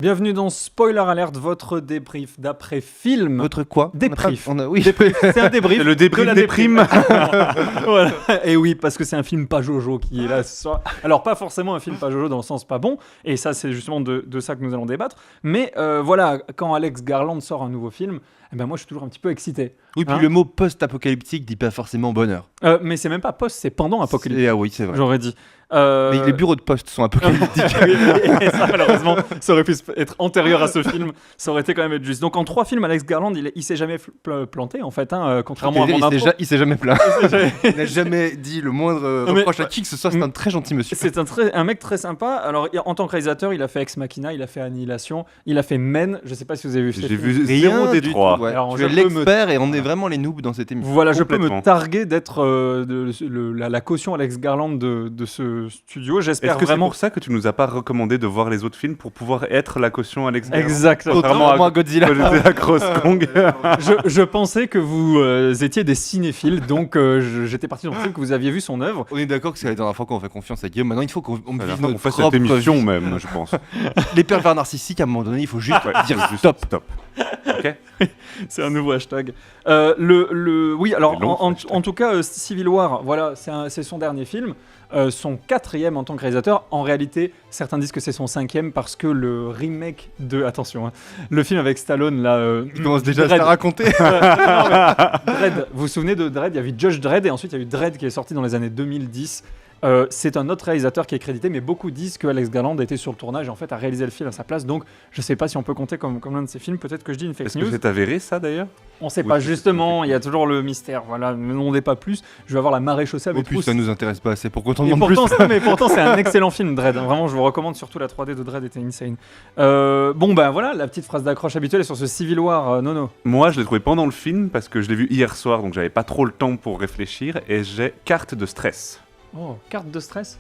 Bienvenue dans Spoiler Alert, votre débrief d'après-film. Votre quoi? Débrief. Oui. C'est un débrief. C'est le débrief de la des primes. Voilà. Et oui, parce que c'est un film pas Jojo qui est là ce soir. Alors, pas forcément un film pas Jojo dans le sens pas bon, et ça, c'est justement de ça que nous allons débattre. Mais voilà, quand Alex Garland sort un nouveau film, eh ben moi, je suis toujours un petit peu excité. Oui, puis le mot post-apocalyptique dit pas forcément bonheur. Mais c'est même pas post, c'est pendant Apocalypse. Ah oui, c'est vrai. J'aurais dit. Mais les bureaux de poste sont apocalyptiques. Et ça, malheureusement, ça aurait pu être antérieur à ce film. Ça aurait été quand même être juste. Donc, en 3 films, Alex Garland, il s'est jamais planté, en fait, contrairement à mon intro. Il s'est jamais plaint. Il n'a jamais dit le moindre reproche à qui que ce soit. C'est un très gentil monsieur. C'est un mec très sympa. Alors, en tant que réalisateur, il a fait Ex Machina, il a fait Annihilation, il a fait Men. Je sais pas si vous avez vu ce film. J'ai vu zéro des trois. Ouais. Alors, tu es l'expert et on est vraiment les noobs dans cette émission. Voilà, je peux me targuer d'être la caution Alex Garland de ce studio. J'espère Est-ce que vraiment. c'est pour ça que tu nous as pas recommandé de voir les autres films pour pouvoir être la caution Alex Garland? Exactement. Contrairement à Godzilla. Godzilla Cross Kong. Je pensais que vous étiez des cinéphiles, donc j'étais parti dans le truc que vous aviez vu son œuvre. On est d'accord que c'est la dernière fois qu'on fait confiance à Guillaume. Maintenant, il faut qu'on vive On notre fasse cette propre émission vie. même, je pense. Les pervers narcissiques, à un moment donné, il faut juste dire stop. Stop. Ok. C'est un nouveau hashtag. Oui, alors C'est long, en tout cas, Civil War, voilà, c'est son dernier film. Son 4e en tant que réalisateur. En réalité, certains disent que c'est son 5e parce que le remake de... Attention, hein, le film avec Stallone, là... Je commence déjà à Dredd. te raconter. Dredd. Vous vous souvenez de Dredd? Il y avait Judge Dredd et ensuite il y a eu Dredd qui est sorti dans les années 2010. C'est un autre réalisateur qui est crédité, mais beaucoup disent que Alex Garland était sur le tournage et en fait a réalisé le film à sa place. Donc je sais pas si on peut compter comme l'un de ses films. Peut-être que je dis une fake Est-ce news. que c'est avéré ça d'ailleurs? On sait Oui, pas c'est- justement. Il y a toujours le mystère. Voilà, ne m'en dis pas plus. Je vais avoir la marée chaussée Au avec plus, Proust. ça nous intéresse pas assez. Pourquoi t'en Et demandes plus? pourtant, c'est un excellent film, Dredd. Vraiment, je vous recommande surtout la 3D de Dredd, était insane. Bon, ben voilà, la petite phrase d'accroche habituelle est sur ce Civil War, Nono. Moi, je l'ai trouvé pendant le film parce que je l'ai vu hier soir, donc j'avais pas trop le temps pour réfléchir et j'ai carte de stress. Oh, carte de stress.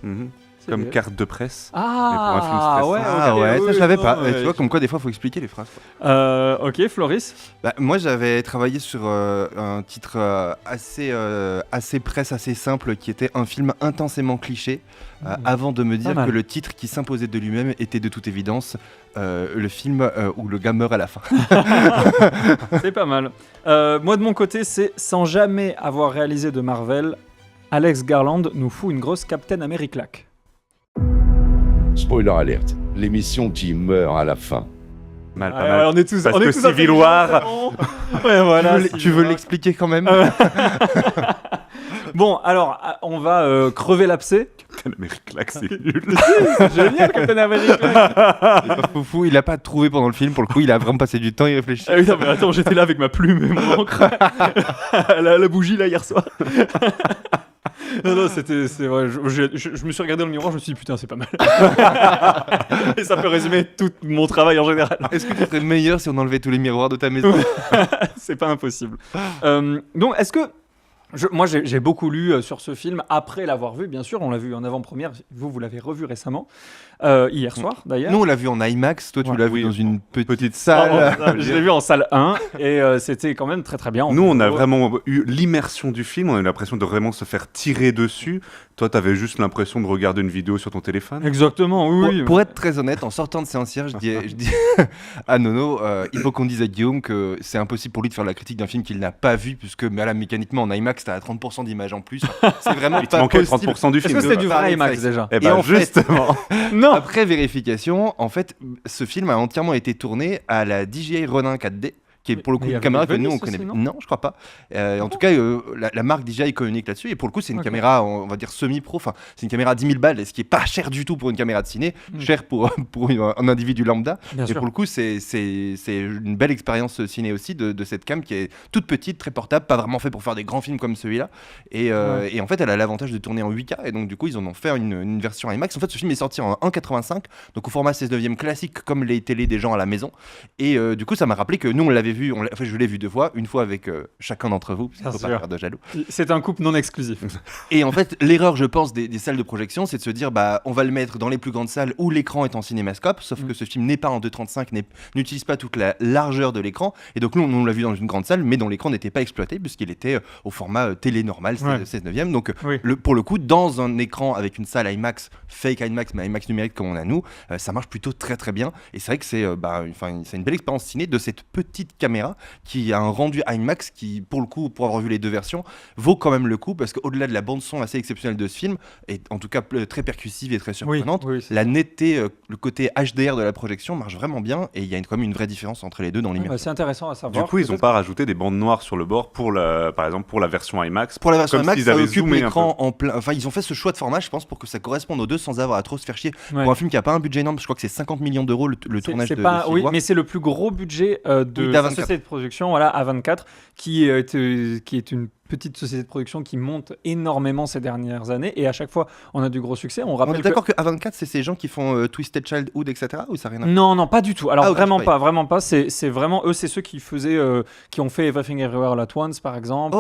C'est Comme bien. carte de presse. Ah, Mais pour un ouais, film Ah ok, ouais, oui, ça je l'avais non, pas. ouais, Tu vois, comme quoi des fois, faut expliquer les phrases. Ok, Floris. Bah, moi, j'avais travaillé sur un titre assez presse, assez simple, qui était un film intensément cliché, avant de me dire mal. que le titre qui s'imposait de lui-même était de toute évidence le film où le gars meurt à la fin. C'est pas mal. Moi, de mon côté, c'est sans jamais avoir réalisé de Marvel, Alex Garland nous fout une grosse Captain America. Spoiler alert, l'émission qui meurt à la fin. Mal, pas mal. On est tous, Parce on est que tous Civil intelligents, War- c'est bon. Ouais, voilà. Tu veux l'expliquer quand même? Bon, alors, on va crever l'abcès. Captain America, c'est nul. C'est génial, Captain America. Pas foufou, il a pas trouvé pendant le film, pour le coup, il a vraiment passé du temps, il réfléchit. Ah oui, non, mais attends, j'étais là avec ma plume et mon encre. la bougie, là, hier soir. Non, c'est vrai, je me suis regardé dans le miroir, je me suis dit, putain, c'est pas mal. Et ça peut résumer tout mon travail en général. Est-ce que tu serais meilleur si on enlevait tous les miroirs de ta maison? C'est pas impossible. Donc, est-ce que... Moi, j'ai beaucoup lu sur ce film après l'avoir vu, bien sûr. On l'a vu en avant-première. Vous l'avez revu récemment, hier soir d'ailleurs. Nous, on l'a vu en IMAX, toi, tu Ouais. l'as vu Oui, dans une petite Oh, salle. je l'ai vu en salle 1 et c'était quand même très très bien. Nous, on a vraiment eu l'immersion du film, on a eu l'impression de vraiment se faire tirer dessus. Toi, t'avais juste l'impression de regarder une vidéo sur ton téléphone. Exactement, oui. Pour être très honnête, en sortant de séancière, je dis à Nono, il faut qu'on dise à Guillaume que c'est impossible pour lui de faire la critique d'un film qu'il n'a pas vu, puisque mécaniquement en IMAX, t'as 30% d'image en plus. C'est vraiment Il te pas manquait possible. 30% du Est-ce film. que c'était du vrai Pareil, IMAX ça, déjà? Eh Et ben, en fait- justement. Non. Après vérification, en fait, ce film a entièrement été tourné à la DJI Ronin 4D, qui est pour le coup Mais il y une avait caméra que Venice nous on aussi, connaît. non Non, je crois pas. En tout cas, la marque DJI communique là-dessus, et pour le coup, c'est une Ok. caméra, on va dire semi-pro. Enfin, c'est une caméra à 10 000 balles, ce qui est pas cher du tout pour une caméra de ciné, cher pour un individu lambda. Bien Et sûr. pour le coup, c'est une belle expérience ciné aussi de cette cam qui est toute petite, très portable, pas vraiment fait pour faire des grands films comme celui-là. Et en fait, elle a l'avantage de tourner en 8K, et donc du coup, ils en ont fait une version IMAX. En fait, ce film est sorti en 1,85, donc au format 16:9 classique, comme les télés des gens à la maison. Et du coup, ça m'a rappelé que nous, on l'avait vu vu, je l'ai vu 2 fois, une fois avec chacun d'entre vous, parce qu'il Bien faut pas sûr. faire de jaloux. C'est un couple non exclusif. Et en fait, l'erreur, je pense, des salles de projection, c'est de se dire, on va le mettre dans les plus grandes salles où l'écran est en cinémascope, sauf que ce film n'est pas en 2.35, n'utilise pas toute la largeur de l'écran. Et donc, nous, on l'a vu dans une grande salle, mais dont l'écran n'était pas exploité, puisqu'il était au format télé normal, 16/9. Donc, pour le coup, dans un écran avec une salle IMAX, fake IMAX, mais IMAX numérique comme on a nous, ça marche plutôt très très bien. Et c'est vrai que c'est une belle expérience ciné de cette petite caméra qui a un rendu IMAX qui, pour le coup, pour avoir vu les 2 versions, vaut quand même le coup, parce qu'au-delà de la bande-son assez exceptionnelle de ce film, et en tout cas très percussive et très surprenante, la netteté, le côté HDR de la projection marche vraiment bien, et il y a quand même une vraie différence entre les deux dans l'immersion. C'est intéressant à savoir. Du coup, ils n'ont pas rajouté des bandes noires sur le bord par exemple pour la version IMAX. Pour la version IMAX, ça occupe zoomé l'écran en plein. Enfin, ils ont fait ce choix de format, je pense, pour que ça corresponde aux deux sans avoir à trop se faire chier. Pour un film qui n'a pas un budget énorme, je crois que c'est 50 millions d'euros le tournage de Oui, mais c'est le plus gros budget de la société de production, A24, qui est une petite société de production qui monte énormément ces dernières années, et à chaque fois on a du gros succès. On est d'accord que A24, c'est ces gens qui font Twisted Childhood, etc., ou ça n'a rien à voir? Non, pas du tout. Alors vraiment pas. C'est vraiment eux, c'est ceux qui qui ont fait Everything Everywhere All At Once par exemple.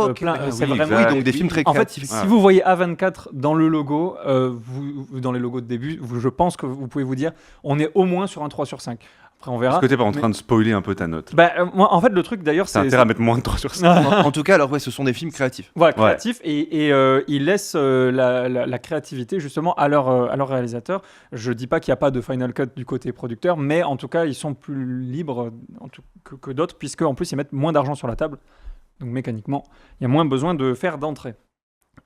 C'est vraiment donc des films très créatifs. En fait, si vous voyez A24 dans le logo, dans les logos de début, je pense que vous pouvez vous dire, on est au moins sur un 3/5. Après, on verra. Est-ce que t'es pas en train de spoiler un peu ta note? Moi, en fait, le truc d'ailleurs, c'est intérêt à mettre moins de 3/5. En tout cas, alors ce sont des films créatifs. Voilà, créatifs, et ils laissent la créativité justement à leur réalisateur. Je dis pas qu'il n'y a pas de final cut du côté producteur, mais en tout cas, ils sont plus libres que d'autres, puisque en plus ils mettent moins d'argent sur la table. Donc mécaniquement, il y a moins besoin de faire d'entrée.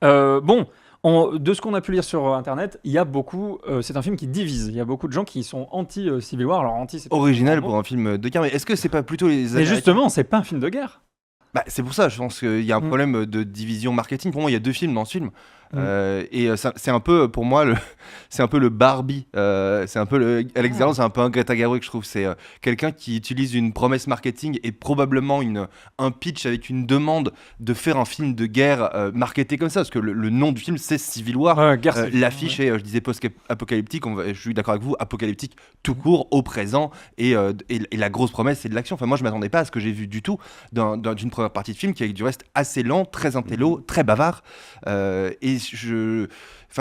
De ce qu'on a pu lire sur Internet, il y a beaucoup. C'est un film qui divise. Il y a beaucoup de gens qui sont anti-Civil War. Alors anti, c'est original pour un film de guerre. Mais est-ce que c'est pas plutôt les Américains? Mais justement, c'est pas un film de guerre. C'est pour ça. Je pense qu'il y a un problème de division marketing. Pour moi, il y a 2 films dans ce film. C'est un peu, pour moi, c'est un peu le Barbie. C'est un peu Alex Garland, c'est un peu un Greta Gerwig, je trouve. C'est quelqu'un qui utilise une promesse marketing et probablement un pitch avec une demande de faire un film de guerre marketé comme ça, parce que le nom du film c'est Civil War. L'affiche est, je disais post-apocalyptique. Je suis d'accord avec vous, apocalyptique tout court au présent, et la grosse promesse c'est de l'action. Enfin, moi je m'attendais pas à ce que j'ai vu du tout d'une première partie de film qui est du reste assez lent, très intello, très bavard, et je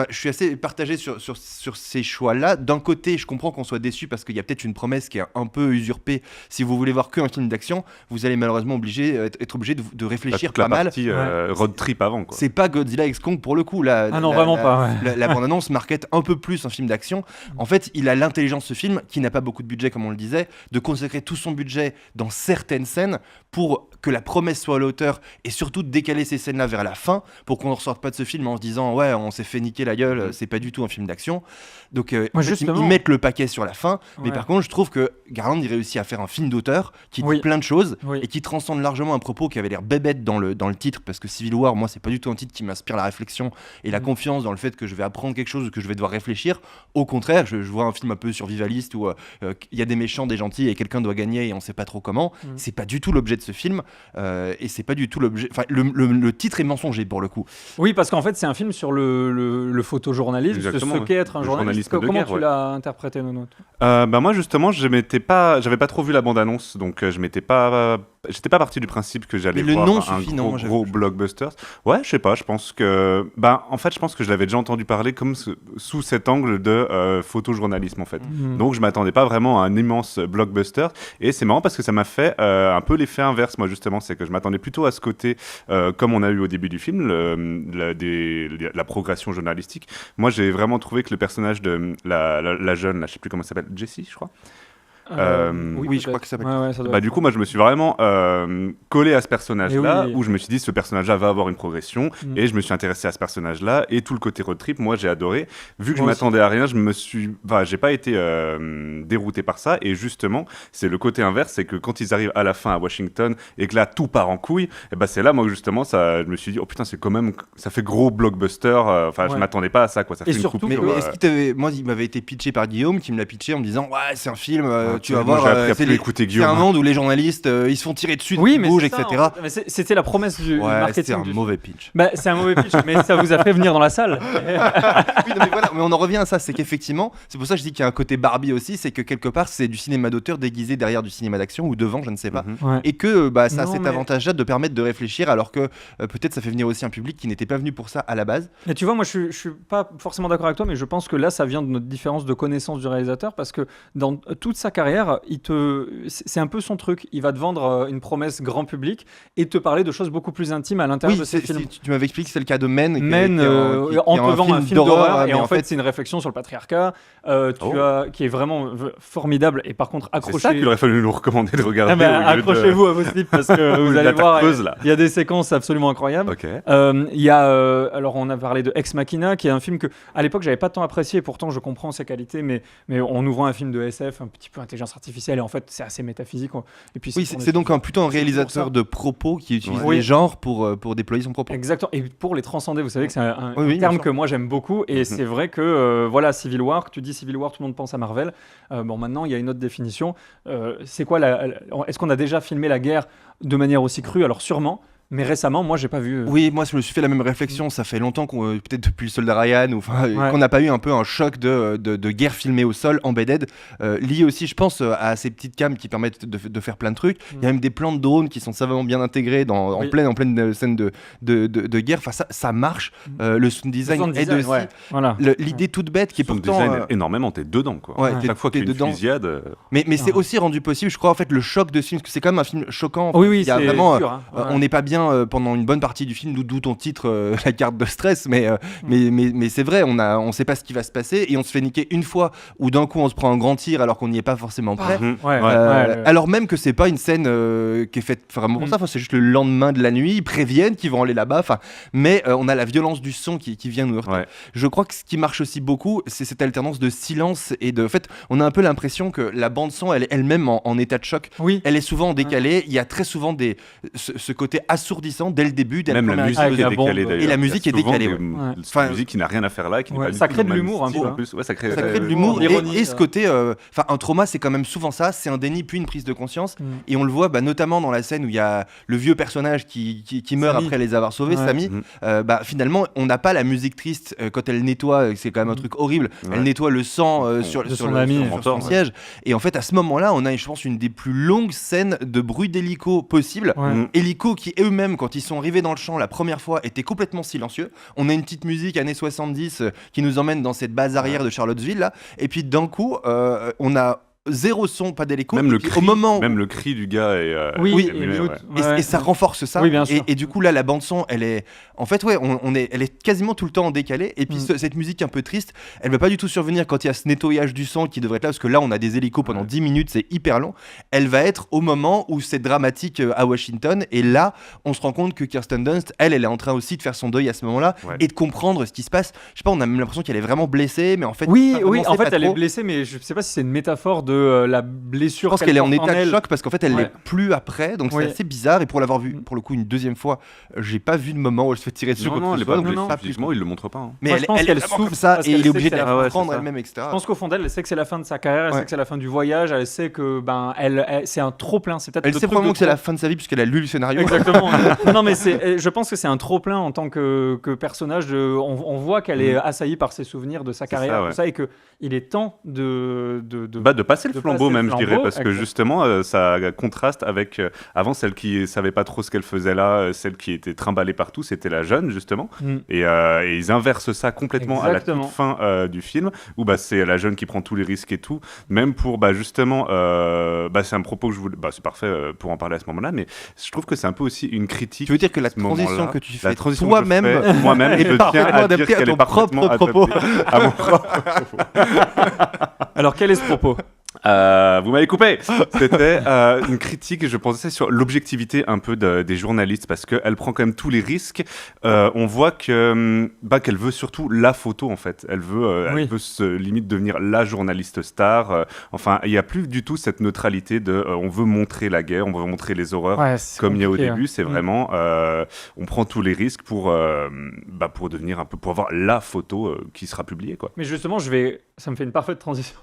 suis assez partagé sur ces choix-là. D'un côté, je comprends qu'on soit déçu parce qu'il y a peut-être une promesse qui est un peu usurpée. Si vous voulez voir qu'un film d'action, vous allez malheureusement être obligé de réfléchir pas mal. Toute la partie road trip avant, quoi. C'est pas Godzilla x Kong pour le coup. La bande-annonce market un peu plus un film d'action. En fait, il a l'intelligence, ce film, qui n'a pas beaucoup de budget, comme on le disait, de consacrer tout son budget dans certaines scènes pour que la promesse soit à la hauteur, et surtout de décaler ces scènes-là vers la fin pour qu'on ne ressorte pas de ce film en se disant ouais, on s'est fait niquer la gueule, c'est pas du tout un film d'action. Donc ils mettent le paquet sur la fin, mais par contre je trouve que Garland il réussit à faire un film d'auteur qui dit plein de choses et qui transcende largement un propos qui avait l'air bébête dans le titre, parce que Civil War, moi c'est pas du tout un titre qui m'inspire la réflexion et la confiance dans le fait que je vais apprendre quelque chose ou que je vais devoir réfléchir. Au contraire, je vois un film un peu survivaliste où il y a des méchants, des gentils et quelqu'un doit gagner et on sait pas trop comment. C'est pas du tout l'objet de ce film, et c'est pas du tout l'objet, enfin le titre est mensonger pour le coup. Oui, parce qu'en fait c'est un film sur le photojournalisme, ce qu'est être un journaliste. Comment tu l'as interprété, Nono? Moi justement, j'avais pas trop vu la bande-annonce, donc j'étais pas parti du principe que j'allais voir un gros blockbuster. Ouais, je sais pas, je pense que je pense que je l'avais déjà entendu parler comme sous cet angle de photojournalisme en fait. Donc je m'attendais pas vraiment à un immense blockbuster, et c'est marrant parce que ça m'a fait un peu l'effet inverse. Moi justement, c'est que je m'attendais plutôt à ce côté comme on a eu au début du film, la progression journalistique. Moi j'ai vraiment trouvé que le personnage de la jeune, là, je sais plus comment elle s'appelle, Jessie je crois. Oui, je crois que ça s'appelle. Du coup, moi, je me suis vraiment collé à ce personnage-là, où je me suis dit, ce personnage-là va avoir une progression, et je me suis intéressé à ce personnage-là, et tout le côté road trip, moi, j'ai adoré. Vu que je m'attendais à rien, j'ai pas été dérouté par ça, et justement, c'est le côté inverse, c'est que quand ils arrivent à la fin à Washington, et que là, tout part en couille, et c'est là, moi, justement, je me suis dit, oh putain, c'est quand même, ça fait gros blockbuster, je m'attendais pas à ça, quoi. Ça fait une coupure. Mais est-ce qu'il m'avait été pitché par Guillaume, qui me l'a pitché en me disant, ouais, c'est un film tu vas voir, c'est un monde où les journalistes ils se font tirer dessus, bougent, etc. Mais c'était la promesse du marketing. C'est un mauvais pitch. C'est un mauvais pitch, mais ça vous a fait venir dans la salle. Oui, mais voilà, mais on en revient à ça, c'est qu'effectivement, c'est pour ça que je dis qu'il y a un côté Barbie aussi, c'est que quelque part c'est du cinéma d'auteur déguisé derrière du cinéma d'action ou devant, je ne sais pas, et que ça a cet avantage-là de permettre de réfléchir, alors que peut-être ça fait venir aussi un public qui n'était pas venu pour ça à la base. Et tu vois, moi je suis pas forcément d'accord avec toi, mais je pense que là ça vient de notre différence de connaissance du réalisateur, parce que dans toute sa carrière, c'est un peu son truc, il va te vendre une promesse grand public et te parler de choses beaucoup plus intimes à l'intérieur de ses films. Tu m'avais expliqué que c'est le cas de Men, on te vend un film d'horreur et en fait c'est une réflexion sur le patriarcat qui est vraiment formidable, et par contre accrochez. C'est ça qu'il aurait fallu nous recommander de regarder. Accrochez-vous à vos slips parce que vous allez voir, il y a des séquences absolument incroyables. Il y a alors on a parlé de Ex Machina, qui est un film que à l'époque j'avais pas tant apprécié, et pourtant je comprends ses qualités, mais on nous vend un film de SF un petit peu intelligence artificielle, et en fait c'est assez métaphisique. Et puis c'est donc plutôt un réalisateur de propos qui utilise les genres pour déployer son propos. Exactement, et pour les transcender, vous savez que c'est un terme que moi j'aime beaucoup, et c'est vrai que Civil War, tu dis Civil War, tout le monde pense à Marvel. Maintenant il y a une autre définition. C'est quoi est-ce qu'on a déjà filmé la guerre de manière aussi crue? Alors sûrement. Mais récemment, moi, j'ai pas vu. Oui, moi, je me suis fait la même réflexion. Ça fait longtemps peut-être depuis le Soldat Ryan, qu'on n'a pas eu un peu un choc de guerre filmée au sol, embedded, lié aussi, je pense, à ces petites cams qui permettent de faire plein de trucs. Il y a même des plans de drones qui sont savamment bien intégrés en pleine scène de guerre. Enfin, ça marche. Le sound design aide aussi. Ouais. Voilà. L'idée toute bête qui est pourtant. Le sound design énormément, t'es dedans, quoi. Chaque fois qu'il y a une fusillade. Mais c'est aussi rendu possible, je crois, en fait, le choc de ce film, parce que c'est quand même un film choquant. Oui, il y a vraiment. On n'est pas bien pendant une bonne partie du film, d'où ton titre, la carte de stress, mais c'est vrai, on sait pas ce qui va se passer, et on se fait niquer une fois, ou d'un coup on se prend un grand tir alors qu'on n'y est pas forcément prêt. Alors même que c'est pas une scène qui est faite vraiment pour ça, c'est juste le lendemain de la nuit, ils préviennent qu'ils vont aller là-bas, mais on a la violence du son qui vient nous heurter. Je crois que ce qui marche aussi beaucoup, c'est cette alternance de silence et de... En fait, on a un peu l'impression que la bande-son, elle-même en état de choc, elle est souvent en décalé, il y a très souvent ce côté assourdissant dès le début. Même la musique est décalée d'ailleurs. Et la musique est décalée. C'est une musique qui n'a rien à faire là, qui n'est pas ça crée de l'humour un peu. Ça crée de l'humour et ce côté. Un trauma, c'est quand même souvent ça. C'est un déni puis une prise de conscience. Et on le voit notamment dans la scène où il y a le vieux personnage qui meurt après les avoir sauvés, Sammy. Finalement, on n'a pas la musique triste quand elle nettoie. C'est quand même un truc horrible. Elle nettoie le sang sur son siège. Et en fait, à ce moment-là, on a, je pense, une des plus longues scènes de bruit d'hélico possible. Hélico qui eux-mêmes, quand ils sont arrivés dans le champ la première fois, étaient complètement silencieux. On a une petite musique années 70 qui nous emmène dans cette base arrière de Charlottesville là, et puis d'un coup on a zéro son, pas d'écho. Même le cri du gars est. Et ça renforce ça. Et du coup là, la bande son, elle est, en fait, elle est quasiment tout le temps en décalé. Et puis cette musique un peu triste, elle va pas du tout survenir quand il y a ce nettoyage du sang qui devrait être là, parce que là, on a des hélicos pendant 10 minutes, c'est hyper long. Elle va être au moment où c'est dramatique à Washington. Et là, on se rend compte que Kirsten Dunst, elle est en train aussi de faire son deuil à ce moment-là et de comprendre ce qui se passe. Je sais pas, on a même l'impression qu'elle est vraiment blessée, mais en fait, en fait, elle est blessée, mais je sais pas si c'est une métaphore de la blessure. Je pense qu'elle est en état de choc parce qu'en fait elle l'est plus après, donc c'est assez bizarre. Et pour l'avoir vu pour le coup une deuxième fois, j'ai pas vu de moment où elle se fait tirer dessus. Non, elle est pas blessée. Physiquement, il le montre pas. Mais je pense qu'elle souffre comme ça et il est obligé de la prendre elle-même, etc. Je pense qu'au fond d'elle, elle sait que c'est la fin de sa carrière, elle sait que c'est la fin du voyage, elle sait que c'est un trop plein. C'est peut-être. Elle sait probablement que c'est la fin de sa vie puisqu'elle a lu le scénario. Exactement. Non, mais je pense que c'est un trop plein en tant que personnage. On voit qu'elle est assaillie par ses souvenirs de sa carrière, tout ça, et que il est temps de passer le flambeau même, je dirais, parce que justement ça contraste avec avant celle qui savait pas trop ce qu'elle faisait là, celle qui était trimballée partout, c'était la jeune justement, et ils inversent ça complètement à la toute fin du film où c'est la jeune qui prend tous les risques et tout, même pour justement c'est un propos que je voulais, c'est parfait pour en parler à ce moment-là, mais je trouve que c'est un peu aussi une critique. Tu veux dire que la transition que tu fais toi-même et je tiens à dire qu'elle est parfaitement adaptée à mon propre propos. Alors quel est ce propos? Vous m'avez coupé. C'était une critique, je pensais, sur l'objectivité un peu des journalistes, parce qu'elle prend quand même tous les risques. On voit que qu'elle veut surtout la photo, en fait. Elle veut limite devenir la journaliste star. Enfin, il n'y a plus du tout cette neutralité de on veut montrer la guerre, on veut montrer les horreurs, comme il y a au début. C'est vraiment on prend tous les risques pour devenir un peu, pour avoir la photo qui sera publiée, quoi. Mais justement, ça me fait une parfaite transition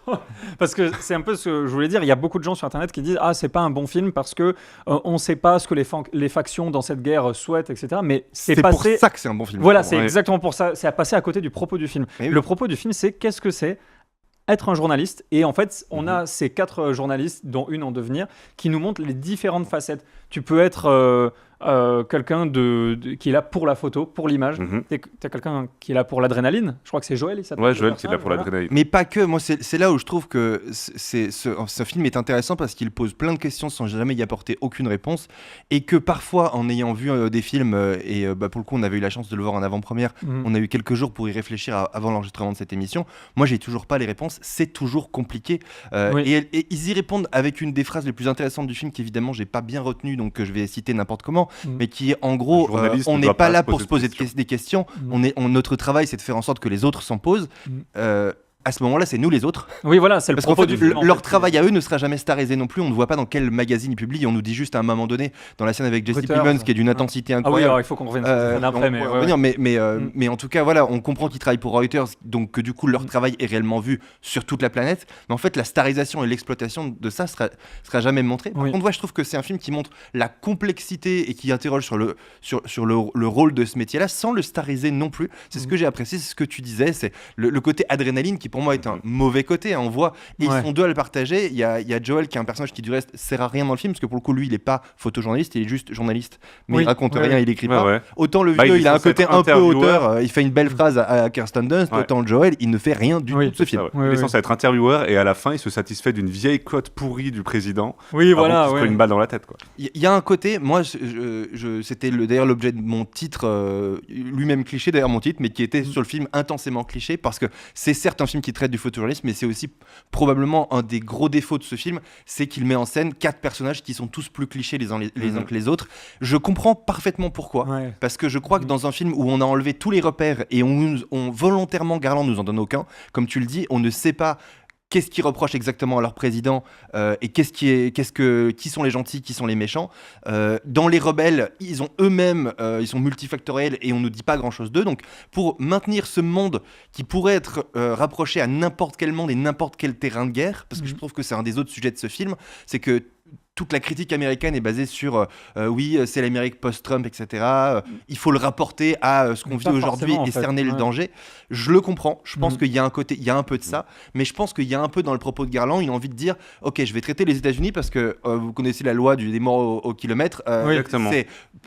parce que c'est un peu ce que je voulais dire. Il y a beaucoup de gens sur Internet qui disent « Ah, c'est pas un bon film parce que on sait pas ce que les factions dans cette guerre souhaitent, etc. » Mais c'est passé... pour ça que c'est un bon film. Voilà, c'est exactement pour ça. C'est à passer à côté du propos du film. Oui. Le propos du film, c'est qu'est-ce que c'est être un journaliste. Et en fait, on a ces 4 journalistes, dont une en devenir, qui nous montrent les différentes facettes. Tu peux être quelqu'un qui est là pour la photo, pour l'image. T'as quelqu'un qui est là pour l'adrénaline. Je crois que c'est Joël, il s'appelle. Ouais, Joël qui est là pour l'adrénaline. Mais pas que. Moi, c'est là où je trouve que ce film est intéressant parce qu'il pose plein de questions sans jamais y apporter aucune réponse. Et que parfois, en ayant vu des films, pour le coup, on avait eu la chance de le voir en avant-première, on a eu quelques jours pour y réfléchir avant l'enregistrement de cette émission. Moi, j'ai toujours pas les réponses. C'est toujours compliqué. Et ils y répondent avec une des phrases les plus intéressantes du film qu'évidemment, j'ai pas bien retenue, donc que je vais citer n'importe comment, mais qui est en gros, on n'est pas là pour se poser des questions. Notre travail, c'est de faire en sorte que les autres s'en posent. À ce moment-là, c'est nous les autres. Oui, voilà, c'est le propos du film. Leur travail à eux ne sera jamais starisé non plus. On ne voit pas dans quel magazine ils publient. On nous dit juste à un moment donné, dans la scène avec Jesse Plemons, qui est d'une intensité incroyable. Ah oui, alors il faut qu'on revienne sur cette scène après. Mais en tout cas, voilà, on comprend qu'ils travaillent pour Reuters, donc que du coup, leur travail est réellement vu sur toute la planète. Mais en fait, la starisation et l'exploitation de ça sera jamais montrée. Par contre, je trouve que c'est un film qui montre la complexité et qui interroge sur le rôle de ce métier-là, sans le stariser non plus. C'est ce que j'ai apprécié, c'est ce que tu disais, c'est le côté adrénaline qui pour moi est un mauvais côté, on voit, et ils sont deux à le partager. Il y a Joel qui est un personnage qui du reste sert à rien dans le film parce que pour le coup lui il est pas photojournaliste, il est juste journaliste, mais il raconte rien, il écrit pas. Autant le vieux il a un côté un peu auteur, il fait une belle phrase à Kirsten Dunst, autant Joel il ne fait rien du tout de ce film. Il est censé être intervieweur et à la fin il se satisfait d'une vieille cote pourrie du président. Oui, voilà. Avant qu'il se prenne une balle dans la tête, quoi. Il y a un côté, moi c'était d'ailleurs l'objet de mon titre, lui-même cliché d'ailleurs mon titre, mais qui était sur le film intensément cliché parce que c'est certes un film qui traite du photojournalisme, mais c'est aussi probablement un des gros défauts de ce film, c'est qu'il met en scène 4 personnages qui sont tous plus clichés les uns que les autres. Je comprends parfaitement pourquoi, parce que je crois que dans un film où on a enlevé tous les repères et on volontairement, Garland nous en donne aucun, comme tu le dis, on ne sait pas qu'est-ce qu'ils reprochent exactement à leur président et qui sont les gentils, qui sont les méchants. Dans les rebelles, ils ont eux-mêmes, ils sont multifactoriels et on ne dit pas grand-chose d'eux. Donc, pour maintenir ce monde qui pourrait être rapproché à n'importe quel monde et n'importe quel terrain de guerre, parce que je trouve que c'est un des autres sujets de ce film, c'est que toute la critique américaine est basée sur oui, c'est l'Amérique post-Trump, etc. Il faut le rapporter à ce qu'on vit aujourd'hui et cerner le danger. Je le comprends. Je pense qu'il y a un peu de ça, mais je pense qu'il y a un peu dans le propos de Garland, il a envie de dire ok, je vais traiter les États-Unis parce que vous connaissez la loi des morts au kilomètre.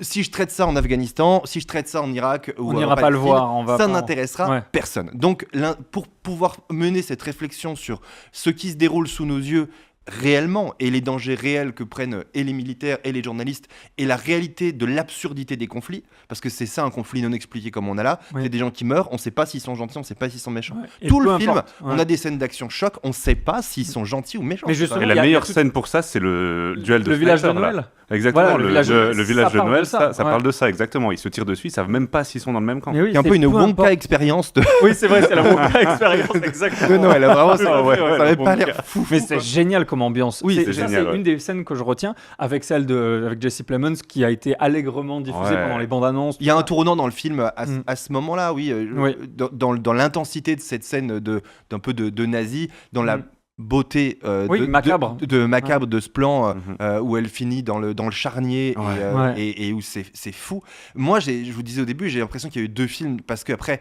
Si je traite ça en Afghanistan, si je traite ça en Irak, on n'ira pas le voir. Ça n'intéressera personne. Donc, pour pouvoir mener cette réflexion sur ce qui se déroule sous nos yeux réellement et les dangers réels que prennent et les militaires et les journalistes et la réalité de l'absurdité des conflits, parce que c'est ça un conflit non expliqué comme on a là, c'est des gens qui meurent, on sait pas s'ils sont gentils, on sait pas s'ils sont méchants. Tout le film, on a des scènes d'action choc, on sait pas s'ils sont gentils ou méchants. Mais justement, et la meilleure scène pour ça, c'est le duel de le village de Noël. Exactement, voilà, le village de Noël, ça parle de ça, exactement. Ils se tirent dessus, ils savent même pas s'ils sont dans le même camp. Il y a un peu une Wonka expérience de... Oui, c'est vrai, c'est la Wonka expérience, exactement. De Noël, vraiment, ça avait pas l'air fou. Mais c'est génial comme ambiance. Oui, c'est génial. C'est une des scènes que je retiens, avec celle avec Jesse Plemons qui a été allègrement diffusée pendant les bandes annonces. Il y a un tournant dans le film à ce moment-là, dans l'intensité de cette scène d'un peu de nazi, dans la beauté macabre de ce plan où elle finit dans le charnier et où c'est fou. Moi, je vous disais au début, j'ai l'impression qu'il y a eu 2 films parce qu'après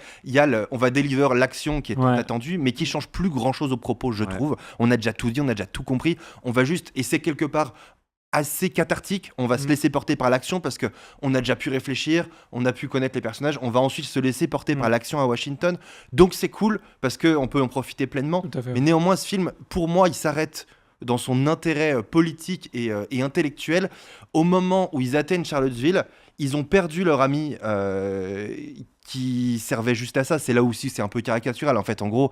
on va deliver l'action qui est attendue mais qui change plus grand chose au propos, je trouve. On a déjà tout dit, on a déjà tout compris, on va juste, et c'est quelque part assez cathartique, on va se laisser porter par l'action parce qu'on a déjà pu réfléchir, on a pu connaître les personnages, on va ensuite se laisser porter par l'action à Washington, donc c'est cool parce qu'on peut en profiter pleinement, mais néanmoins ce film, pour moi, il s'arrête dans son intérêt politique et intellectuel au moment où ils atteignent Charlottesville. Ils ont perdu leur ami qui servait juste à ça. C'est là aussi c'est un peu caricatural en fait. En gros,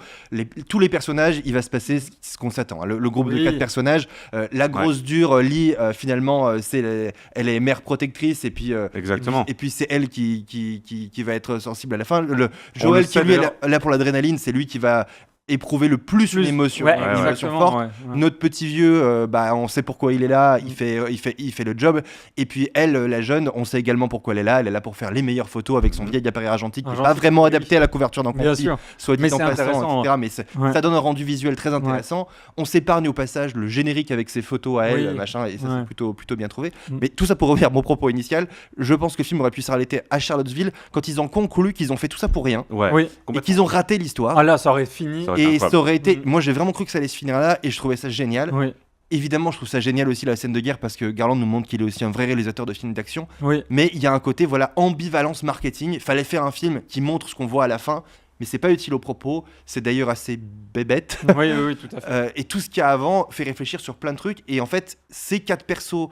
tous les personnages, il va se passer ce qu'on s'attend. Le groupe de 4 personnages, la grosse dure Lee, finalement, elle est mère protectrice et puis exactement. Et puis c'est elle qui va être sensible à la fin. Joël qui lui est là pour l'adrénaline, c'est lui qui va éprouver le plus une émotion, une émotion forte. Notre petit vieux, on sait pourquoi il est là, il fait le job. Et puis elle, la jeune, on sait également pourquoi elle est là pour faire les meilleures photos avec son vieil appareil argentique qui n'est pas vraiment adapté à la couverture d'un conflit, soit dit en passant, etc. Mais ça donne un rendu visuel très intéressant. On s'épargne au passage le générique avec ses photos à elle, machin, et ça c'est plutôt bien trouvé. Mais tout ça pour revenir à mon propos initial, je pense que le film aurait pu s'arrêter à Charlottesville quand ils ont conclu qu'ils ont fait tout ça pour rien et qu'ils ont raté l'histoire. Ah là, ça aurait fini. Et ça aurait été. Moi, j'ai vraiment cru que ça allait se finir là, et je trouvais ça génial. Évidemment, je trouve ça génial aussi la scène de guerre parce que Garland nous montre qu'il est aussi un vrai réalisateur de films d'action. Mais il y a un côté ambivalence marketing. Il fallait faire un film qui montre ce qu'on voit à la fin, mais c'est pas utile au propos. C'est d'ailleurs assez bébête. Oui, tout à fait. Et tout ce qu'il y a avant fait réfléchir sur plein de trucs. Et en fait, ces 4 persos,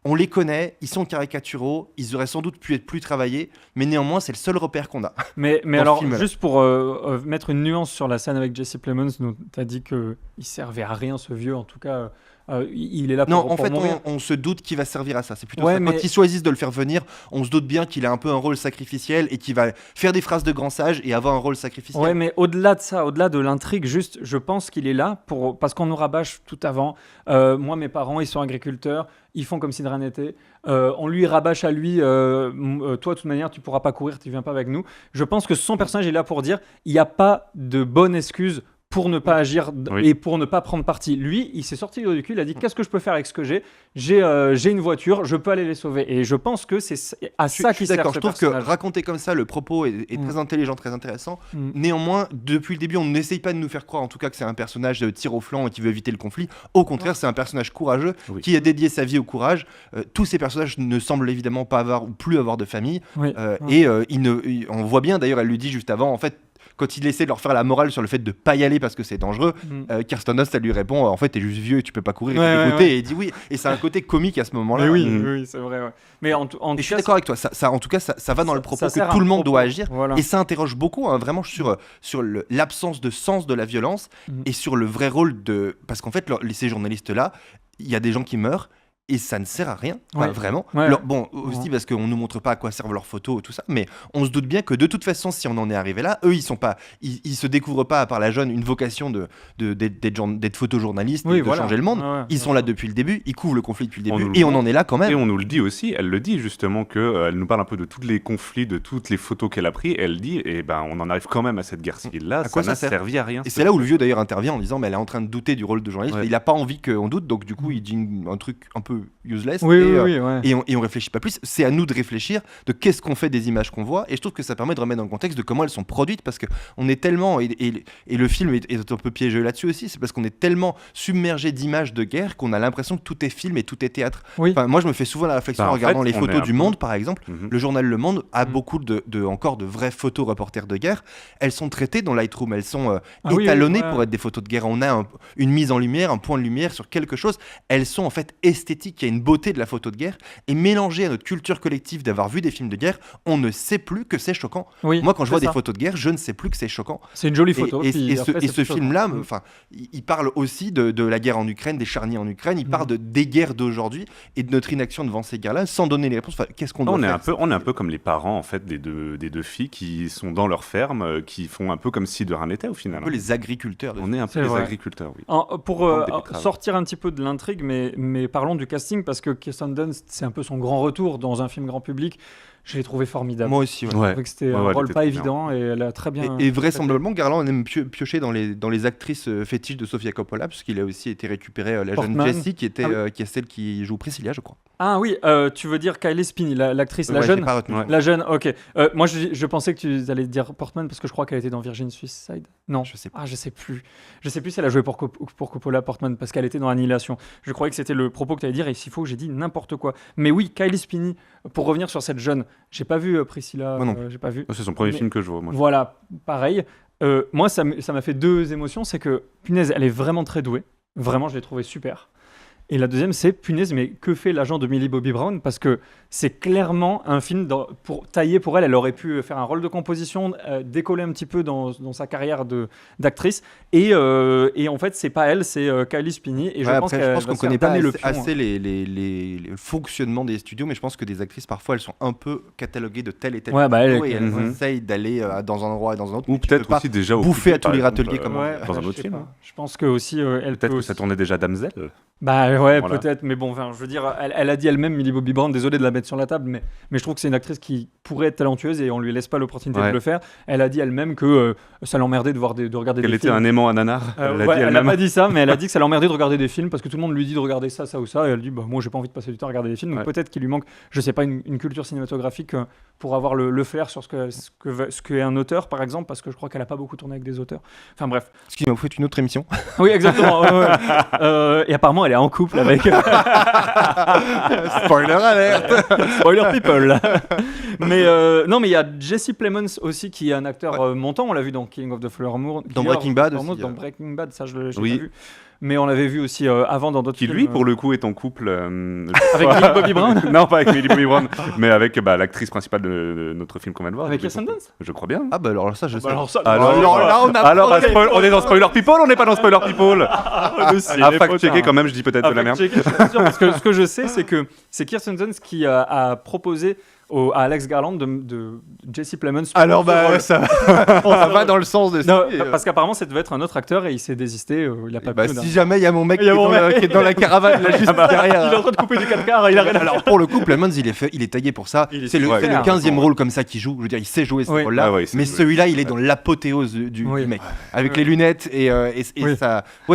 on les connaît, ils sont caricaturaux, ils auraient sans doute pu être plus travaillés, mais néanmoins, c'est le seul repère qu'on a. Mais alors, juste pour mettre une nuance sur la scène avec Jesse Plemons, tu as dit qu'il servait à rien, ce vieux, en tout cas. Il est là pour en fait, mourir. on se doute qu'il va servir à ça. C'est plutôt ça. Quand ils choisissent de le faire venir, on se doute bien qu'il a un peu un rôle sacrificiel et qu'il va faire des phrases de grand sage et avoir un rôle sacrificiel. Ouais, mais au-delà de ça, au-delà de l'intrigue, juste, je pense qu'il est là parce qu'on nous rabâche tout avant. Moi, mes parents, ils sont agriculteurs, ils font comme si de rien n'était. On lui rabâche à lui, toi, de toute manière, tu pourras pas courir, tu viens pas avec nous. Je pense que son personnage est là pour dire, il n'y a pas de bonne excuse pour ne pas agir et pour ne pas prendre parti. Lui, il s'est sorti du cul, il a dit qu'est-ce que je peux faire avec ce que j'ai ? J'ai une voiture, je peux aller les sauver. Et je pense que c'est à ça qu'il sert ce personnage. Je trouve que raconter comme ça, le propos est très intelligent, très intéressant. Néanmoins, depuis le début, on n'essaye pas de nous faire croire en tout cas que c'est un personnage de tir au flanc et qui veut éviter le conflit. Au contraire, c'est un personnage courageux qui a dédié sa vie au courage. Tous ces personnages ne semblent évidemment pas avoir ou plus avoir de famille. On voit bien, d'ailleurs, elle lui dit juste avant, en fait, quand il essaie de leur faire la morale sur le fait de pas y aller parce que c'est dangereux, Kirsten Dunst, elle lui répond en fait t'es juste vieux et tu peux pas courir, et il dit oui, et c'est un côté comique à ce moment-là. Mais oui, c'est vrai. Mais je suis d'accord avec toi, en tout cas ça va dans le propos que tout le monde doit agir, et ça interroge beaucoup vraiment sur l'absence de sens de la violence et sur le vrai rôle de, parce qu'en fait ces journalistes là, il y a des gens qui meurent et ça ne sert à rien, vraiment. Aussi parce qu'on nous montre pas à quoi servent leurs photos et tout ça, mais on se doute bien que de toute façon, si on en est arrivé là, eux, ils se découvrent pas, à part la jeune, une vocation d'être photojournaliste et de changer le monde. Ils sont là depuis le début, ils couvrent le conflit depuis le début, et on en est là quand même. Et on nous le dit aussi, elle le dit justement, elle nous parle un peu de tous les conflits, de toutes les photos qu'elle a pris, et elle dit, on en arrive quand même à cette guerre civile-là, ça n'a servi à rien. Et c'est là où le vieux d'ailleurs intervient en disant, mais elle est en train de douter du rôle de journaliste, il a pas envie qu'on doute, donc du coup, il dit un truc un peu useless, et on réfléchit pas plus. C'est à nous de réfléchir de qu'est-ce qu'on fait des images qu'on voit, et je trouve que ça permet de remettre dans le contexte de comment elles sont produites, parce que on est tellement, et le film est un peu piégeux là-dessus aussi, c'est parce qu'on est tellement submergé d'images de guerre qu'on a l'impression que tout est film et tout est théâtre. Enfin, moi je me fais souvent la réflexion en regardant les photos du Monde par exemple. Le journal Le Monde a beaucoup encore de vraies photos reporters de guerre. Elles sont traitées dans Lightroom, elles sont étalonnées pour être des photos de guerre. On a une mise en lumière, un point de lumière sur quelque chose. Elles sont en fait esthétiques, il y a une beauté de la photo de guerre, et mélangée à notre culture collective d'avoir vu des films de guerre, on ne sait plus que c'est choquant. Moi quand je vois des photos de guerre, je ne sais plus que c'est choquant. C'est une jolie photo. Et ce film-là, il parle aussi de la guerre en Ukraine, des charniers en Ukraine, il parle des guerres d'aujourd'hui et de notre inaction devant ces guerres-là, sans donner les réponses. Qu'est-ce qu'on doit faire ? On est un peu comme les parents en fait des deux filles qui sont dans leur ferme, qui font un peu comme si de rien n'était au final. Un peu les agriculteurs. On est un peu les agriculteurs, oui. Pour sortir un petit peu de l'intrigue, mais parlons du casting, parce que Kirsten Dunst, c'est un peu son grand retour dans un film grand public. Je l'ai trouvé formidable. Moi aussi. Je trouvais que c'était un rôle pas évident, et elle a très bien. Et vraisemblablement, Garland aime piocher dans les actrices fétiches de Sofia Coppola, puisqu'il a aussi été récupéré la jeune Jessie, qui est celle qui joue Priscilla, je crois. Ah oui, tu veux dire Kylie Spinney, l'actrice, la jeune. La jeune, ok. Moi, je pensais que tu allais dire Portman, parce que je crois qu'elle était dans Virgin Suicide. Non, je sais pas. Ah, je sais plus. Je sais plus si elle a joué pour Coppola, Portman, parce qu'elle était dans Annihilation. Je croyais que c'était le propos que tu allais dire, et s'il faut, j'ai dit n'importe quoi. Mais oui, Kylie Spinney, pour revenir sur cette jeune, j'ai pas vu Priscilla. Moi non. J'ai pas vu. C'est son premier film que je vois. Moi. Voilà, pareil. Moi, ça m'a fait deux émotions. C'est que, punaise, elle est vraiment très douée. Vraiment, je l'ai trouvée super. Et la deuxième, c'est punaise, mais que fait l'agent de Millie Bobby Brown? Parce que c'est clairement un film taillé pour elle. Elle aurait pu faire un rôle de composition, décoller un petit peu dans sa carrière d'actrice. Et en fait, c'est pas elle, c'est Kylie Spinney. Et je pense qu'on connaît pas assez les fonctionnements des studios, mais je pense que des actrices, parfois, elles sont un peu cataloguées de tel et tel studio, et elles essayent d'aller dans un endroit et dans un autre. Ou peut-être aussi déjà bouffer à tous les râteliers comme dans un autre film. Je pense que aussi elle peut-être que ça tournait déjà Damsel. Bah ouais, voilà. Peut-être, mais bon, enfin, je veux dire, elle a dit elle-même, Millie Bobby Brown, désolé de la mettre sur la table, mais je trouve que c'est une actrice qui pourrait être talentueuse et on lui laisse pas l'opportunité de le faire. Elle a dit elle-même que ça l'emmerdait de regarder des films. Elle était un aimant à nanar. Elle n'a pas dit ça, mais elle a dit que ça l'emmerdait de regarder des films parce que tout le monde lui dit de regarder ça ou ça, et elle dit bah moi j'ai pas envie de passer du temps à regarder des films, donc peut-être qu'il lui manque, je sais pas, une culture cinématographique pour avoir le flair sur ce qu'est un auteur par exemple, parce que je crois qu'elle a pas beaucoup tourné avec des auteurs. Enfin bref. Excusez-moi, vous faites une autre émission. Oui, exactement. Et apparemment elle est en couple avec. Spoiler alert. Spoiler people. Mais non, mais il y a Jesse Plemons aussi qui est un acteur montant. On l'a vu dans Killing of the Flower Moon. Dans Breaking Bad aussi. Dans Breaking Bad, ça je l'ai pas vu. Mais on l'avait vu aussi avant dans d'autres films. Qui lui, pour le coup, est en couple... avec Millie Bobby Brown. Non, pas avec Millie Bobby Brown, mais avec l'actrice principale de notre film qu'on vient de voir. Avec Kirsten Dunst. Je crois bien. Ah bah alors ça, je sais. Alors là, on est dans Spoiler People, on n'est pas dans Spoiler People. À fact-checker quand même, je dis peut-être de la merde. Parce que ce que je sais, c'est que c'est Kirsten Dunst qui a proposé à Alex Garland de Jesse Plemons. Alors ça va dans le sens de ça. Parce qu'apparemment ça devait être un autre acteur et il s'est désisté, il a pas pu. Si jamais il y a mon mec qui est dans la caravane là juste derrière. Il est en train de couper du 4x, il a rien à Alors pour le coup, Plemons il est taillé pour ça. C'est le 15e rôle comme ça qu'il joue. Je veux dire, il sait jouer ce rôle-là. Mais celui-là, il est dans l'apothéose du mec avec les lunettes et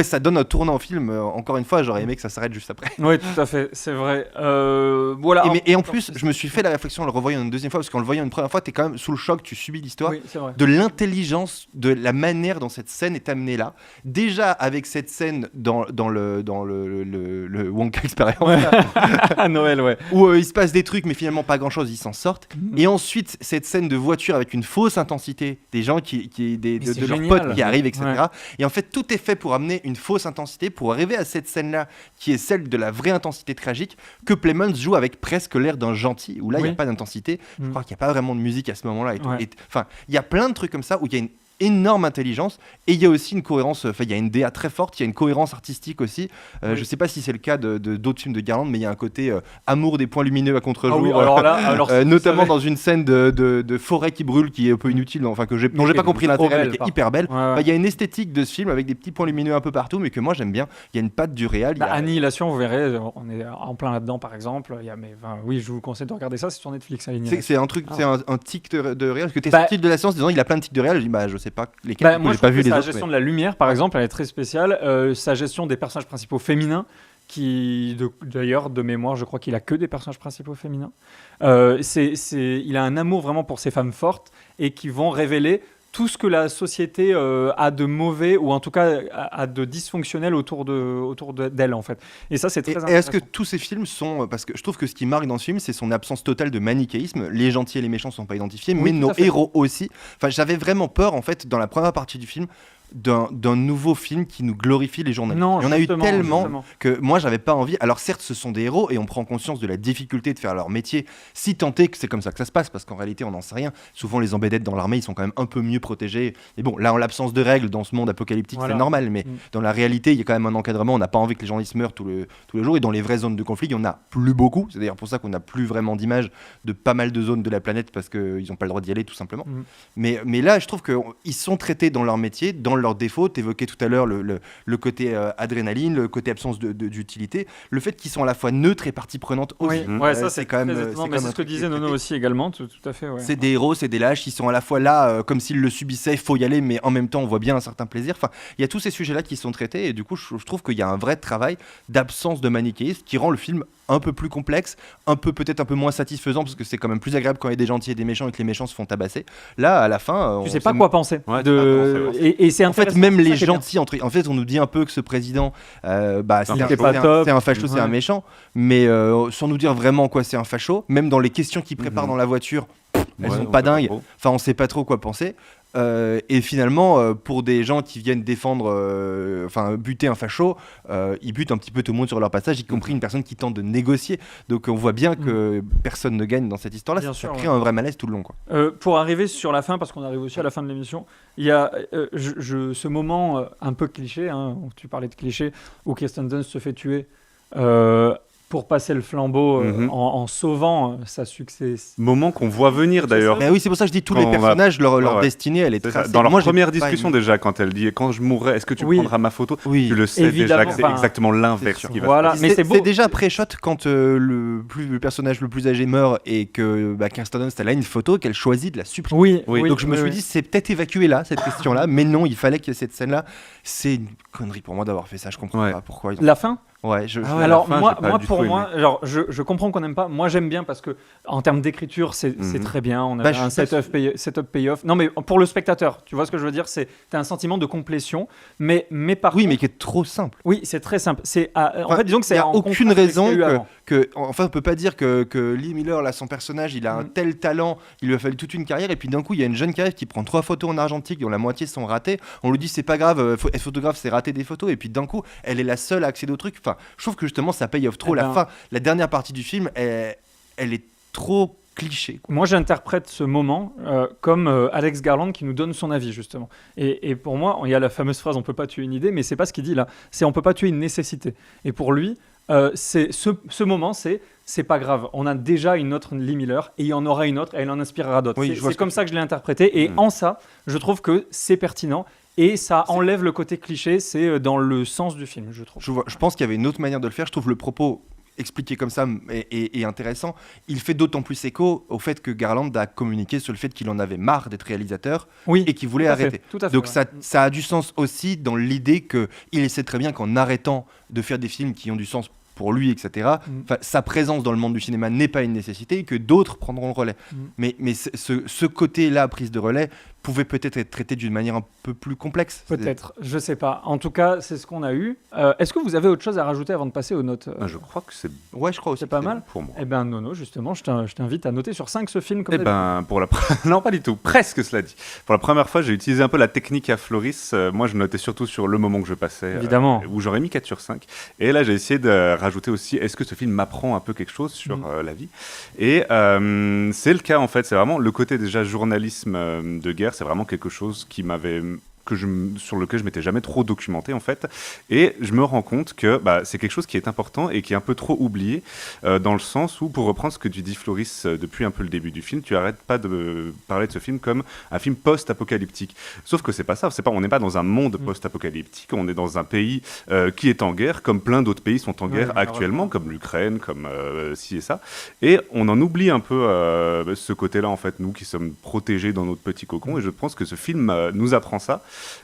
ça donne un tournant au film. Encore une fois, j'aurais aimé que ça s'arrête juste après. Oui, tout à fait, c'est vrai. Voilà. Et en plus, je me suis fait la réflexion en le revoyant une deuxième fois, parce qu'en le voyant une première fois, t'es quand même sous le choc, tu subis l'histoire, de l'intelligence, de la manière dont cette scène est amenée là. Déjà avec cette scène dans le Wonka Experience à Noël, où il se passe des trucs, mais finalement pas grand chose, ils s'en sortent. Et ensuite, cette scène de voiture avec une fausse intensité, des gens de leurs potes qui arrivent, etc. Et en fait, tout est fait pour amener une fausse intensité, pour arriver à cette scène-là, qui est celle de la vraie intensité tragique, que Plemons joue avec presque l'air d'un gentil, où là, il n'y a pas d'intensité. Je crois qu'il n'y a pas vraiment de musique à ce moment-là. Enfin, il y a plein de trucs comme ça où il y a une énorme intelligence et il y a aussi une cohérence, il y a une DA très forte, il y a une cohérence artistique aussi. Je sais pas si c'est le cas d'autres films de Garland, mais il y a un côté amour des points lumineux à contre-jour, notamment dans une scène de forêt qui brûle qui est un peu inutile, dont j'ai pas compris l'intérêt, mais qui est hyper belle. Il y a une esthétique de ce film avec des petits points lumineux un peu partout, mais que moi j'aime bien. Il y a une patte du réal. Annihilation, vous verrez, on est en plein là-dedans par exemple. Oui, je vous conseille de regarder ça, c'est sur Netflix. C'est un truc, c'est un tic de réal, parce que t'es sorti de la séance disant il a plein de tics de réal. Je dis je sais pas lesquels, moi, j'ai pas vu les autres. Sa gestion de la lumière, par exemple, elle est très spéciale. Sa gestion des personnages principaux féminins, d'ailleurs, de mémoire, je crois qu'il a que des personnages principaux féminins. Il a un amour vraiment pour ces femmes fortes et qui vont révéler tout ce que la société a de mauvais, ou en tout cas a de dysfonctionnel autour d'elle, en fait. Et ça, c'est très intéressant. Et est-ce que tous ces films sont... Parce que je trouve que ce qui marque dans ce film, c'est son absence totale de manichéisme. Les gentils et les méchants ne sont pas identifiés, mais nos héros aussi. Enfin, j'avais vraiment peur, en fait, dans la première partie du film, d'un nouveau film qui nous glorifie les journalistes. Il y en a eu tellement que moi j'avais pas envie. Alors certes ce sont des héros et on prend conscience de la difficulté de faire leur métier, si tant est que c'est comme ça que ça se passe, parce qu'en réalité on n'en sait rien. Souvent les embédettes dans l'armée ils sont quand même un peu mieux protégés. Et bon là en l'absence de règles dans ce monde apocalyptique c'est normal, mais dans la réalité il y a quand même un encadrement. On n'a pas envie que les journalistes meurent tous les jours, et dans les vraies zones de conflit il y en a plus beaucoup. C'est d'ailleurs pour ça qu'on n'a plus vraiment d'image de pas mal de zones de la planète, parce qu'ils n'ont pas le droit d'y aller tout simplement. Mais là je trouve qu'ils sont traités dans leur métier, dans leurs défauts. T'évoquais tout à l'heure le côté adrénaline, le côté absence d'utilité, le fait qu'ils sont à la fois neutres et partie prenante aussi. Ça c'est quand même. C'est ce que disait Nono aussi également, tout à fait. C'est des héros, c'est des lâches, ils sont à la fois là comme s'ils le subissaient, il faut y aller, mais en même temps on voit bien un certain plaisir. Enfin, il y a tous ces sujets-là qui sont traités, et du coup je trouve qu'il y a un vrai travail d'absence de manichéisme qui rend le film un peu plus complexe, peut-être un peu moins satisfaisant, parce que c'est quand même plus agréable quand il y a des gentils et des méchants et que les méchants se font tabasser. Là, à la fin, tu sais pas quoi penser. Et c'est en fait même les gentils, en fait, on nous dit un peu que ce président, c'est un facho, c'est un méchant, mais sans nous dire vraiment quoi c'est un facho. Même dans les questions qu'il prépare dans la voiture, elles sont pas dingues. Enfin, on sait pas trop quoi penser. Et finalement, pour des gens qui viennent défendre, buter un facho, ils butent un petit peu tout le monde sur leur passage, y compris une personne qui tente de négocier. Donc on voit bien que personne ne gagne dans cette histoire-là. Ça crée un vrai malaise tout le long, quoi. Pour arriver sur la fin, parce qu'on arrive aussi à la fin de l'émission, il y a ce moment un peu cliché, où tu parlais de cliché, où Kirsten Dunst se fait tuer. Pour passer le flambeau en sauvant sa succès. Moment qu'on voit venir d'ailleurs. Mais oui, c'est pour ça que je dis tous les personnages, leur destinée, elle est tracée. Dans leur première discussion déjà, quand elle dit « Quand je mourrai, est-ce que tu prendras ma photo ?» Tu le sais déjà que c'est exactement l'inverse qui va se passer. Mais c'est déjà pré-shot quand le personnage le plus âgé meurt et que Kirsten Dunst, elle a une photo qu'elle choisit de la supprimer. Donc je me suis dit, c'est peut-être évacué là, cette question-là, mais non, il fallait qu'il y ait cette scène-là. C'est une connerie pour moi d'avoir fait ça, je comprends pas pourquoi. La fin ? Ouais, alors moi pour moi, genre je comprends qu'on n'aime pas. Moi j'aime bien parce que en termes d'écriture c'est très bien. On a un setup payoff. Non mais pour le spectateur, tu vois ce que je veux dire, t'as un sentiment de complétion, mais par contre, mais qui est trop simple. Oui, c'est très simple. En fait, disons que c'est. Il y a aucune raison on peut pas dire que Lee Miller là, son personnage, il a un tel talent, il lui a fallu toute une carrière et puis d'un coup il y a une jeune qui arrive qui prend 3 photos en argentique dont la moitié sont ratées. On lui dit c'est pas grave, être photographe c'est rater des photos et puis d'un coup elle est la seule à accéder au truc. Enfin, je trouve que justement ça paye off trop. La dernière partie du film, elle est trop cliché, quoi. Moi j'interprète ce moment comme Alex Garland qui nous donne son avis justement. Et pour moi, il y a la fameuse phrase on peut pas tuer une idée, mais c'est pas ce qu'il dit là. C'est on peut pas tuer une nécessité. Et pour lui, c'est ce moment, c'est pas grave. On a déjà une autre Lee Miller et il y en aura une autre et elle en inspirera d'autres. C'est comme ça que je l'ai interprété et en ça, je trouve que c'est pertinent. Et ça enlève le côté cliché, c'est dans le sens du film, je trouve. Je pense qu'il y avait une autre manière de le faire. Je trouve le propos expliqué comme ça est intéressant. Il fait d'autant plus écho au fait que Garland a communiqué sur le fait qu'il en avait marre d'être réalisateur et qu'il voulait arrêter. Donc ça a du sens aussi dans l'idée qu'il essaie très bien qu'en arrêtant de faire des films qui ont du sens pour lui, etc. Sa présence dans le monde du cinéma n'est pas une nécessité et que d'autres prendront le relais. Mais ce côté-là, prise de relais, pouvait peut-être être traité d'une manière un peu plus complexe. Peut-être, je sais pas. En tout cas, c'est ce qu'on a eu. Est-ce que vous avez autre chose à rajouter avant de passer aux notes Je crois que c'est... Ouais, je crois aussi. C'est pas mal pour moi. Eh ben Nono, justement, je t'invite à noter sur 5 ce film. Non, pas du tout. Presque, cela dit. Pour la première fois, j'ai utilisé un peu la technique à Floris. Moi, je notais surtout sur le moment que je passais. Évidemment. Où j'aurais mis 4 sur 5. Et là, j'ai essayé de rajouter aussi, est-ce que ce film m'apprend un peu quelque chose sur la vie ? Et c'est le cas, en fait. C'est vraiment le côté déjà journalisme de guerre. C'est vraiment quelque chose qui m'avait... sur lequel je m'étais jamais trop documenté en fait, et je me rends compte que c'est quelque chose qui est important et qui est un peu trop oublié dans le sens où, pour reprendre ce que tu dis Floris depuis un peu le début du film, tu arrêtes pas de parler de ce film comme un film post-apocalyptique, sauf que c'est pas ça, on n'est pas dans un monde post-apocalyptique, on est dans un pays qui est en guerre, comme plein d'autres pays sont en guerre actuellement, comme l'Ukraine, comme ci et ça, et on en oublie un peu ce côté-là en fait, nous qui sommes protégés dans notre petit cocon, et je pense que ce film nous apprend ça.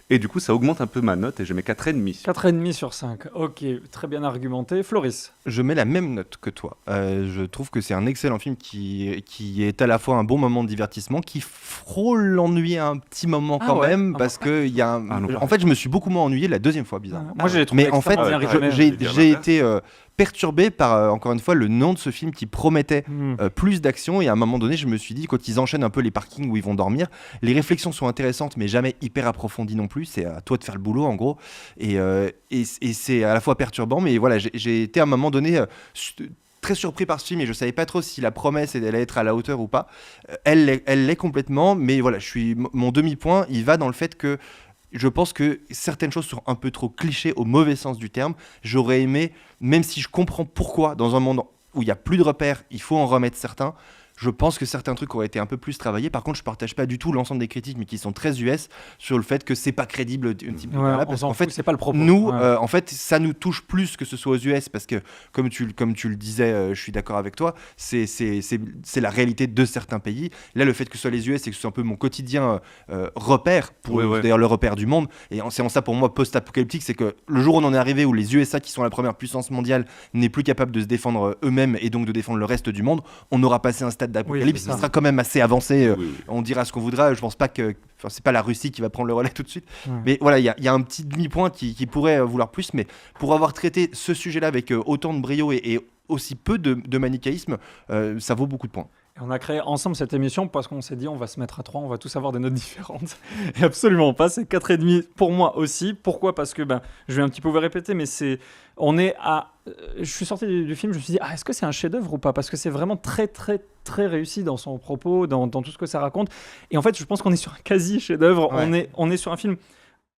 Et du coup, ça augmente un peu ma note et je mets 4,5. 4,5 sur 5. Ok, très bien argumenté. Floris ? Je mets la même note que toi. Je trouve que c'est un excellent film qui est à la fois un bon moment de divertissement, qui frôle l'ennui un petit moment quand même, parce que il y a en fait, je me suis beaucoup moins ennuyé la deuxième fois, bizarrement. Moi, j'ai trouvé j'ai été perturbé par, encore une fois, le nom de ce film qui promettait plus d'action. Et à un moment donné, je me suis dit, quand ils enchaînent un peu les parkings où ils vont dormir, les réflexions sont intéressantes, mais jamais hyper approfondies non plus. C'est à toi de faire le boulot, en gros. Et c'est à la fois perturbant, mais voilà, j'ai été à un moment donné... très surpris par ce film et je savais pas trop si la promesse allait être à la hauteur ou pas. Elle l'est complètement, mais voilà, mon demi-point, il va dans le fait que je pense que certaines choses sont un peu trop clichés au mauvais sens du terme. J'aurais aimé, même si je comprends pourquoi, dans un monde où il n'y a plus de repères, il faut en remettre certains. Je pense que certains trucs auraient été un peu plus travaillés. Par contre, je partage pas du tout l'ensemble des critiques, mais qui sont très US, sur le fait que c'est pas crédible. Parce qu'en fait, c'est pas le propos. Nous, en fait, ça nous touche plus que ce soit aux US, parce que comme tu le disais, je suis d'accord avec toi, c'est la réalité de certains pays. Là, le fait que ce soit les US, c'est que c'est un peu mon quotidien repère, d'ailleurs le repère du monde. Et c'est en ça pour moi post-apocalyptique, c'est que le jour où on en est arrivé, où les USA, qui sont la première puissance mondiale, n'est plus capable de se défendre eux-mêmes et donc de défendre le reste du monde, on aura passé un stade d'apocalypse, ça sera quand même assez avancé. On dira ce qu'on voudra. Je pense pas que c'est pas la Russie qui va prendre le relais tout de suite. Mais voilà, il y a un petit demi-point qui pourrait vouloir plus. Mais pour avoir traité ce sujet-là avec autant de brio et aussi peu de manichéisme, ça vaut beaucoup de points. Et on a créé ensemble cette émission parce qu'on s'est dit on va se mettre à 3, on va tous avoir des notes différentes. Et absolument pas, c'est 4,5 pour moi aussi. Pourquoi ? Parce que je vais un petit peu vous répéter, mais je suis sorti du film, je me suis dit est-ce que c'est un chef-d'œuvre ou pas ? Parce que c'est vraiment très très très réussi dans son propos, dans tout ce que ça raconte. Et en fait, je pense qu'on est sur un quasi chef-d'œuvre. Ouais. On est sur un film.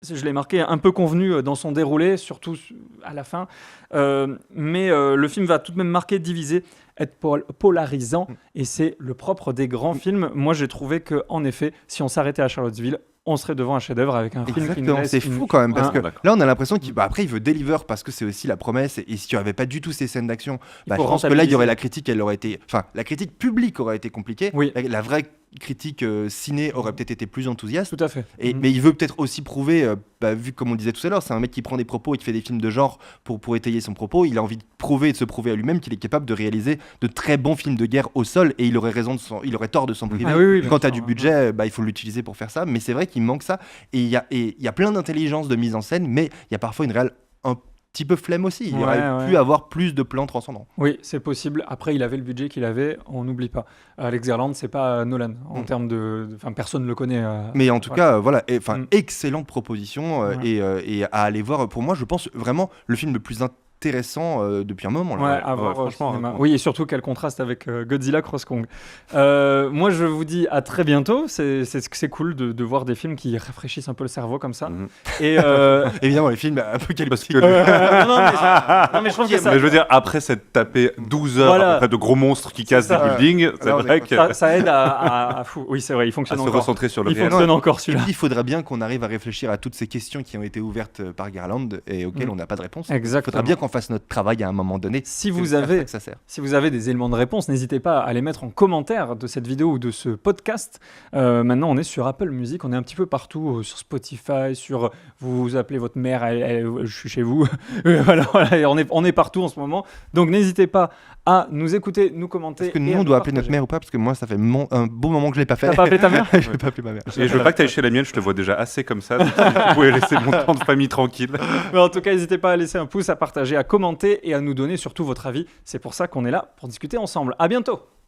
Je l'ai marqué un peu convenu dans son déroulé, surtout à la fin. Mais le film va tout de même marquer, diviser, être polarisant. Et c'est le propre des grands films. Moi, j'ai trouvé qu'en effet, si on s'arrêtait à Charlottesville, on serait devant un chef-d'œuvre avec un film qui nous laisse... C'est fou quand même, parce que là, on a l'impression qu'après, il veut deliver parce que c'est aussi la promesse. Et si tu n'avais pas du tout ces scènes d'action, je pense que là, il y aurait la critique, elle aurait été... Enfin, la critique publique aurait été compliquée. Oui. La vraie critique ciné aurait peut-être été plus enthousiaste. Tout à fait. Mais il veut peut-être aussi prouver, vu comme on le disait tout à l'heure, c'est un mec qui prend des propos et qui fait des films de genre pour étayer son propos. Il a envie de prouver et de se prouver à lui-même qu'il est capable de réaliser de très bons films de guerre au sol, et il aurait tort de s'en priver. Quand tu as du budget, il faut l'utiliser pour faire ça. Mais c'est vrai qu'il manque ça. Et il y a plein d'intelligence de mise en scène, mais il y a parfois une réelle un petit peu flemme aussi. Il aurait pu avoir plus de plans transcendants. Oui, c'est possible. Après, il avait le budget qu'il avait, on n'oublie pas. Alex Garland, c'est pas Nolan en termes de... Enfin, personne ne le connaît. Mais en tout cas, excellente proposition et à aller voir. Pour moi, je pense vraiment le film le plus intéressant depuis un moment. Franchement. Oui, et surtout quel contraste avec Godzilla Cross Kong. Moi, je vous dis à très bientôt. C'est cool de voir des films qui rafraîchissent un peu le cerveau comme ça. Et évidemment, les films apocalyptiques. Non, mais je pense que ça... Mais je veux dire, après s'être tapé 12 heures après de gros monstres qui cassent des buildings, c'est vrai que... Ça aide à fou. Oui, c'est vrai, il fonctionne encore. Se recentrer sur le réel. Il fonctionne encore, celui-là. Et puis, il faudrait bien qu'on arrive à réfléchir à toutes ces questions qui ont été ouvertes par Garland et auxquelles on n'a pas de réponse. Exactement. Il faudra bien qu'on fasse notre travail à un moment donné. Si vous avez des éléments de réponse, n'hésitez pas à les mettre en commentaire de cette vidéo ou de ce podcast. Maintenant, on est sur Apple Music, on est un petit peu partout, sur Spotify, vous appelez votre mère, je suis chez vous. voilà, on est partout en ce moment. Donc n'hésitez pas à nous écouter, nous commenter. Est-ce que nous, on doit appeler notre mère ou pas ? Parce que moi, ça fait un beau moment que je l'ai pas fait. T'as pas appelé ta mère ? Je vais pas appeler ma mère. Et je veux pas que tu ailles chez la mienne, je te vois déjà assez comme ça. Donc vous pouvez laisser mon temps de famille tranquille. Mais en tout cas, n'hésitez pas à laisser un pouce, à partager, à commenter et à nous donner surtout votre avis. C'est pour ça qu'on est là pour discuter ensemble. À bientôt.